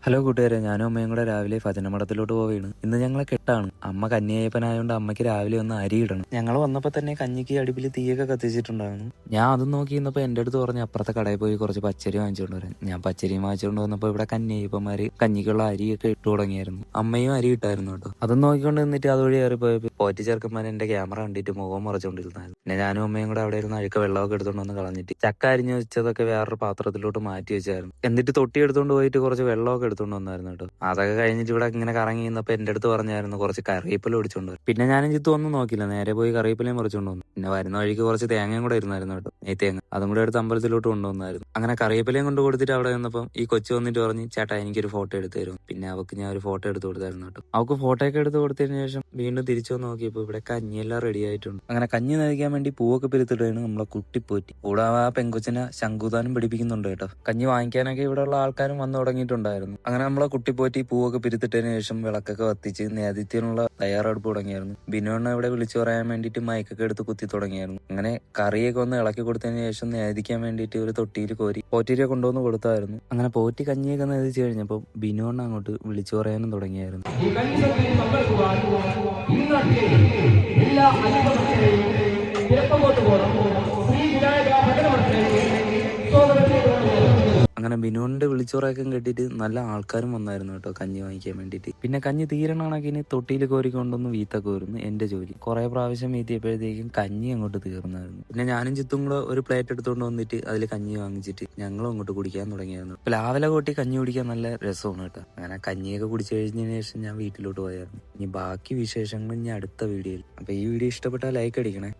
Hello കൂട്ടുകാരെ, ഞാനും അമ്മയും കൂടെ രാവിലെ ഭജനമഠത്തിലോട്ട് പോവുകയാണ്. ഇന്ന് ഞങ്ങളെ കെട്ടാണ്. അമ്മ കന്യായപ്പനായതുകൊണ്ട് അമ്മയ്ക്ക് രാവിലെ ഒന്ന് അരി ഇടണം. ഞങ്ങൾ വന്നപ്പോൾ തന്നെ കഞ്ഞിക്ക് അടുപ്പിൽ തീയൊക്കെ കത്തിച്ചിട്ടുണ്ടായിരുന്നു. ഞാൻ അതും നോക്കി ഇന്നപ്പോൾ എൻ്റെ അടുത്ത് പറഞ്ഞ് അപ്പുറത്തെ കടയിൽ പോയി കുറച്ച് പച്ചരി വാങ്ങിച്ചുകൊണ്ട് വരാൻ. ഞാൻ പച്ചരിയും വാങ്ങിച്ചുകൊണ്ട് വന്നപ്പോൾ ഇവിടെ കന്യായപ്പന്മാര് കഞ്ഞിക്കുള്ള അരിയൊക്കെ ഇട്ട് തുടങ്ങിയായിരുന്നു. അമ്മയും അരി ഇട്ടായിരുന്നു കേട്ടോ. അതും നോക്കിക്കൊണ്ട് നിന്നിട്ട് അതുവഴി കയറി പോയപ്പോൾ പോറ്റി ചെറുക്കന്മാർ എൻ്റെ ക്യാമറ കണ്ടിട്ട് മുഖം മറച്ചുകൊണ്ടിരുന്നായിരുന്നു. പിന്നെ ഞാനും അമ്മയും കൂടെ അവിടെ ഇരുന്ന് അഴുക്ക വെള്ളമൊക്കെ എടുത്തുകൊണ്ട് വന്ന് കളഞ്ഞിട്ട് ചക്ക അരിഞ്ഞു വെച്ചതൊക്കെ വേറൊരു പാത്രത്തിലോട്ട് മാറ്റി വെച്ചായിരുന്നു. എന്നിട്ട് തൊട്ടി എടുത്തുകൊണ്ട് പോയിട്ട് കുറച്ച് വെള്ളമൊക്കെ എടുത്തുകൊണ്ട് വന്നായിരുന്നു കേട്ടോ. അതൊക്കെ കഴിഞ്ഞിട്ട് ഇവിടെ ഇങ്ങനെ കറങ്ങി നിന്നപ്പോൾ എൻ്റെ അടുത്ത് പറഞ്ഞായിരുന്നു കുറച്ച് കറിവേപ്പില ഒടിച്ചോണ്ട് വരും. പിന്നെ ഞാനും ചിത്തു ഒന്നും നോക്കില്ല, നേരെ പോയി കറിവേപ്പിലയും പറിച്ചോണ്ട് വന്നു. പിന്നെ വരുന്ന വഴിക്ക് കുറച്ച് തേങ്ങയും കൂടെ ഇരുന്നായിരുന്നു കേട്ടോ, തേങ്ങ അതും കൂടെ എടുത്ത് അമ്പലത്തിലോട്ട് കൊണ്ടുവന്നായിരുന്നു. അങ്ങനെ കറിവേപ്പിലയും കൊണ്ട് കൊടുത്തിട്ട് അവിടെ നിന്നപ്പം ഈ കൊച്ചു വന്നിട്ട് പറഞ്ഞ് ചേട്ടാ എനിക്കൊരു ഫോട്ടോ എടുത്ത് തരും. പിന്നെ അവൾക്ക് ഞാൻ ഒരു ഫോട്ടോ എടുത്ത് കൊടുത്തായിരുന്നു കേട്ടോ. അവൾക്ക് ഫോട്ടോ ഒക്കെ എടുത്ത് കൊടുത്തതിന് ശേഷം വീണ്ടും തിരിച്ചു നോക്കിയപ്പോൾ ഇവിടെ കഞ്ഞിയെല്ലാം റെഡി ആയിട്ടുണ്ട്. അങ്ങനെ കഞ്ഞി നയിക്കാൻ വേണ്ടി പൂവൊക്കെ പിരിത്തിട്ടാണ് നമ്മളെ കുട്ടിപ്പോറ്റി. കൂടെ ആ പെങ്കൊച്ചിനെ ശംഖുദാനം പിടിപ്പിക്കുന്നുണ്ട് കേട്ടോ. കഞ്ഞി വാങ്ങിക്കാനൊക്കെ ഇവിടെയുള്ള ആൾക്കാരും വന്നു തുടങ്ങിയിട്ടുണ്ടായിരുന്നു. അങ്ങനെ നമ്മളെ കുട്ടിപ്പോറ്റി പൂവൊക്കെ പിരിത്തിട്ടതിന് ശേഷം വിളക്കൊക്കെ കത്തിച്ച് നേദിത്യനുള്ള തയ്യാറെടുപ്പ് തുടങ്ങിയായിരുന്നു. ബിനുവിനെ ഇവിടെ വിളിച്ചു പറയാൻ വേണ്ടിയിട്ട് മൈക്കൊക്കെ എടുത്ത് കുത്തി തുടങ്ങിയായിരുന്നു. അങ്ങനെ കറിയൊക്കെ ഒന്ന് ഇളക്കി കൊടുത്തതിന് ശേഷം നേദിക്കാൻ വേണ്ടിയിട്ട് ഒരു തൊട്ടിയിൽ കോരി പോറ്റിയെ കൊണ്ടുവന്ന് കൊടുത്തായിരുന്നു. അങ്ങനെ പോറ്റി കഞ്ഞിയൊക്കെ നേദിച്ചു കഴിഞ്ഞപ്പോൾ ബിനുവിനെ അങ്ങോട്ട് വിളിച്ചു പറയാനും തുടങ്ങിയായിരുന്നു. അങ്ങനെ ബിനുവിന്റെ വിളിച്ചോറൊക്കെ കേട്ടിട്ട് നല്ല ആൾക്കാരും വന്നായിരുന്നു കേട്ടോ കഞ്ഞി വാങ്ങിക്കാൻ വേണ്ടിയിട്ട്. പിന്നെ കഞ്ഞി തീരണക്കണക്കിന് തൊട്ടിയിൽ കോരിക്കൊണ്ടൊന്ന് വീത്തൊക്കെ വരുന്നു എന്റെ ജോലി. കുറെ പ്രാവശ്യം വീത്തിയപ്പോഴത്തേക്കും കഞ്ഞി അങ്ങോട്ട് തീർന്നായിരുന്നു. പിന്നെ ഞാനും ചിത്തും കൂടെ ഒരു പ്ലേറ്റ് എടുത്തുകൊണ്ട് വന്നിട്ട് അതിൽ കഞ്ഞി വാങ്ങിച്ചിട്ട് ഞങ്ങളും അങ്ങോട്ട് കുടിക്കാൻ തുടങ്ങിയായിരുന്നു. പ്ലാവില കൂട്ടി കഞ്ഞി കുടിക്കാൻ നല്ല രസമാണ് കേട്ടോ. അങ്ങനെ കഞ്ഞിയൊക്കെ കുടിച്ചു കഴിഞ്ഞതിന് ശേഷം ഞാൻ വീട്ടിലോട്ട് പോയായിരുന്നു. ഇനി ബാക്കി വിശേഷങ്ങൾ ഇനി അടുത്ത വീഡിയോയിൽ. അപ്പൊ ഈ വീഡിയോ ഇഷ്ടപ്പെട്ടാൽ ലൈക്ക് അടിക്കണേ.